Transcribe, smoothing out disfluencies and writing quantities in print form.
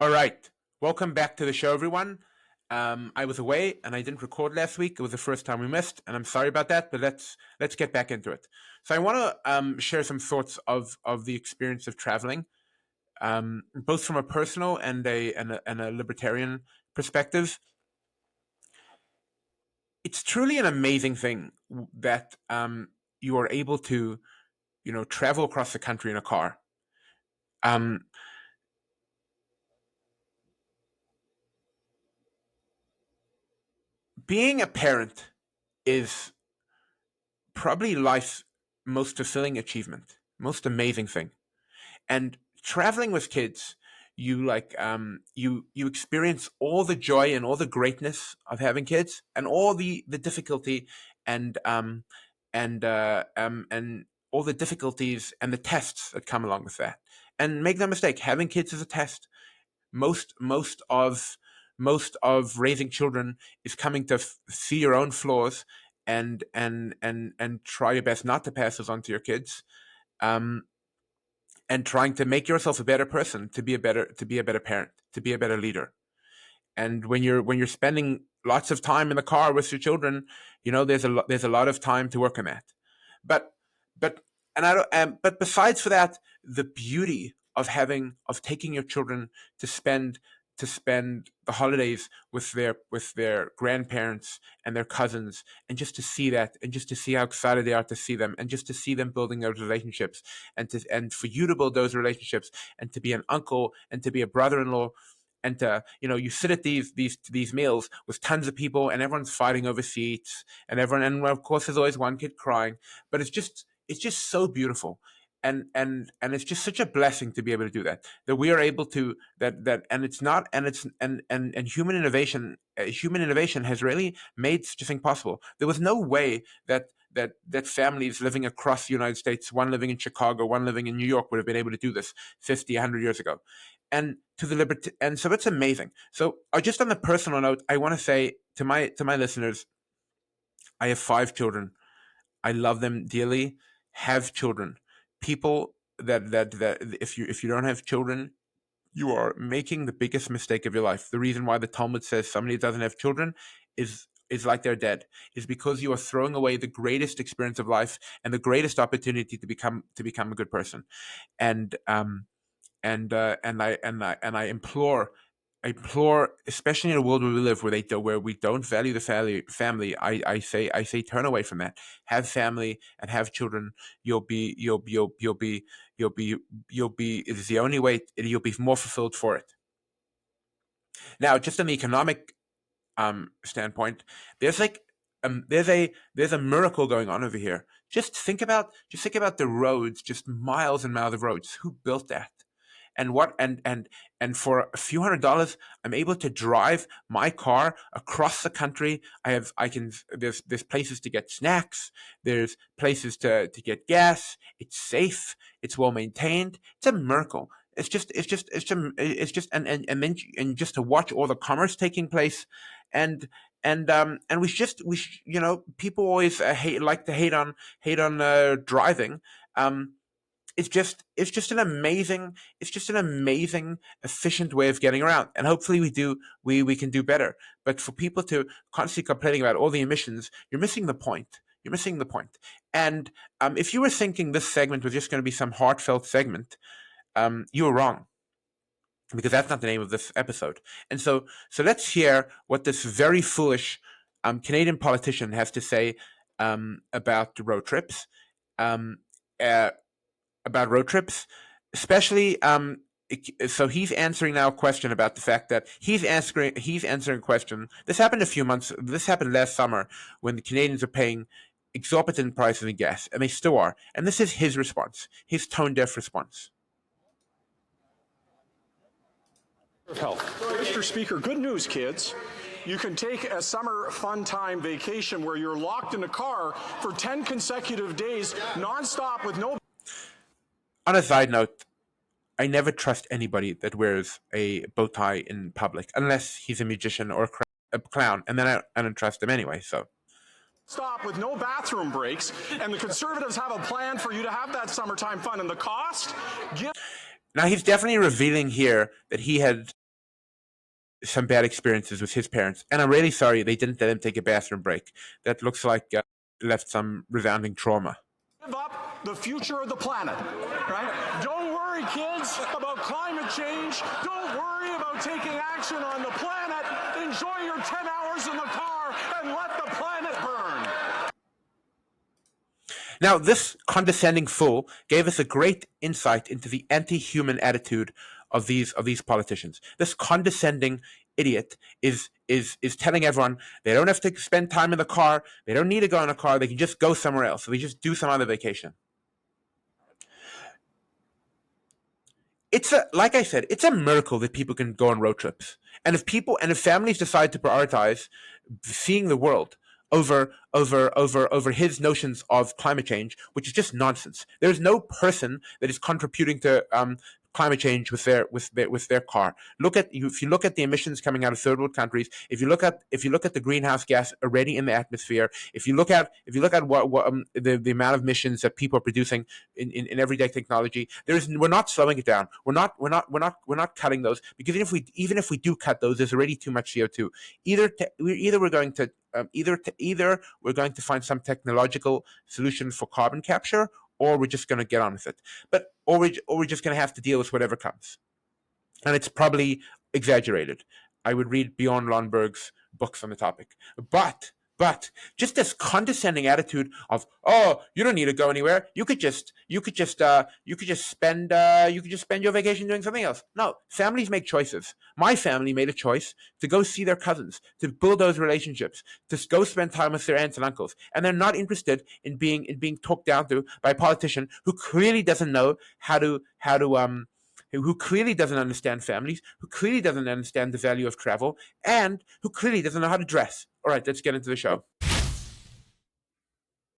All right. Welcome back to the show, everyone. I was away and I didn't record last week. It was the first time we missed, and I'm sorry about that. But let's get back into it. So I want to share some thoughts of the experience of traveling, both from a personal and a libertarian perspective. It's truly an amazing thing that you are able to, travel across the country in a car. Um, Being a parent is probably life's most fulfilling achievement, most amazing thing. And traveling with kids, you experience all the joy and all the greatness of having kids, and all the difficulty and and all the difficulties and the tests that come along with that. And make no mistake, having kids is a test. Most of raising children is coming to see your own flaws and try your best not to pass those on to your kids, um, and trying to make yourself a better person, to be a better parent, to be a better leader. And when you're spending lots of time in the car with your children, there's a lot of time to work on that. But but and I don't but besides for that, the beauty of taking your children to spend the holidays with their grandparents and their cousins, and just to see that, and just to see how excited they are to see them, and just to see them building those relationships, and for you to build those relationships, and to be an uncle and to be a brother-in-law, and to, you sit at these meals with tons of people, and everyone's fighting over seats, and of course there's always one kid crying, but it's just so beautiful. And it's just such a blessing to be able to do that we are able to, that and it's not and it's and human innovation has really made such a thing possible. There was no way that families living across the United States, one living in Chicago, one living in New York, would have been able to do this 50, 100 years ago. And so it's amazing. So, just on a personal note, I want to say to my listeners, I have 5 children. I love them dearly. Have children. People that if you don't have children, you are making the biggest mistake of your life. The reason why the Talmud says somebody that doesn't have children is like they're dead, is because you are throwing away the greatest experience of life and the greatest opportunity to become a good person. And um and uh, and I and I and I implore, especially in a world where we live, where we don't value the family. I say turn away from that. Have family and have children. You'll be it is the only way. You'll be more fulfilled for it. Now, just on the economic standpoint, there's like there's a miracle going on over here. Just think about the roads, just miles and miles of roads. Who built that? And for a few $100s, I'm able to drive my car across the country. There's places to get snacks, there's places to get gas. It's safe, it's well maintained. It's a miracle. And just to watch all the commerce taking place. And people always like to hate on driving. um it's just an amazing efficient way of getting around, and hopefully we can do better. But for people to constantly complaining about all the emissions, you're missing the point. And if you were thinking this segment was just going to be some heartfelt segment, you were wrong, because that's not the name of this episode. And so let's hear what this very foolish Canadian politician has to say about road trips. um, uh, about road trips, especially. So he's answering now a question about the fact that he's answering a question. This happened a few months. This happened last summer, when the Canadians are paying exorbitant prices in gas, and they still are. And this is his response, his tone deaf response. Of health. Mr. Speaker, good news, kids. You can take a summer fun time vacation where you're locked in a car for 10 consecutive days, nonstop, with no. On a side note, I never trust anybody that wears a bow tie in public, unless he's a musician or a clown, and then I don't trust him anyway. So Stop, with no bathroom breaks, and the Conservatives have a plan for you to have that summertime fun. And the cost? now he's definitely revealing here that he had some bad experiences with his parents, and I'm really sorry they didn't let him take a bathroom break. That looks like left some resounding trauma. Give up the future of the planet, right? Don't worry, kids, about climate change. Don't worry about taking action on the planet. Enjoy your 10 hours in the car and let the planet burn. Now, this condescending fool gave us a great insight into the anti-human attitude of these politicians. This condescending idiot is telling everyone they don't have to spend time in the car, they don't need to go in a car, they can just go somewhere else. So they just do some other vacation. Like I said, it's a miracle that people can go on road trips. And if families decide to prioritize seeing the world over his notions of climate change, which is just nonsense. There's no person that is contributing to climate change with their car. If you look at the emissions coming out of third world countries, if you look at the greenhouse gas already in the atmosphere, if you look at what the amount of emissions that people are producing in everyday technology, we're not slowing it down. We're not cutting those, because even if we do cut those, there's already too much CO2. Either we're going to find some technological solution for carbon capture, or we're just going to get on with it. Or we're just going to have to deal with whatever comes. And it's probably exaggerated. I would read Bjorn Lomborg's books on the topic. But just this condescending attitude of, oh, you don't need to go anywhere. You could just spend your vacation doing something else. No, families make choices. My family made a choice to go see their cousins, to build those relationships, to go spend time with their aunts and uncles, and they're not interested in being talked down to by a politician who clearly doesn't know who clearly doesn't understand families, who clearly doesn't understand the value of travel, and who clearly doesn't know how to dress. All right, let's get into the show.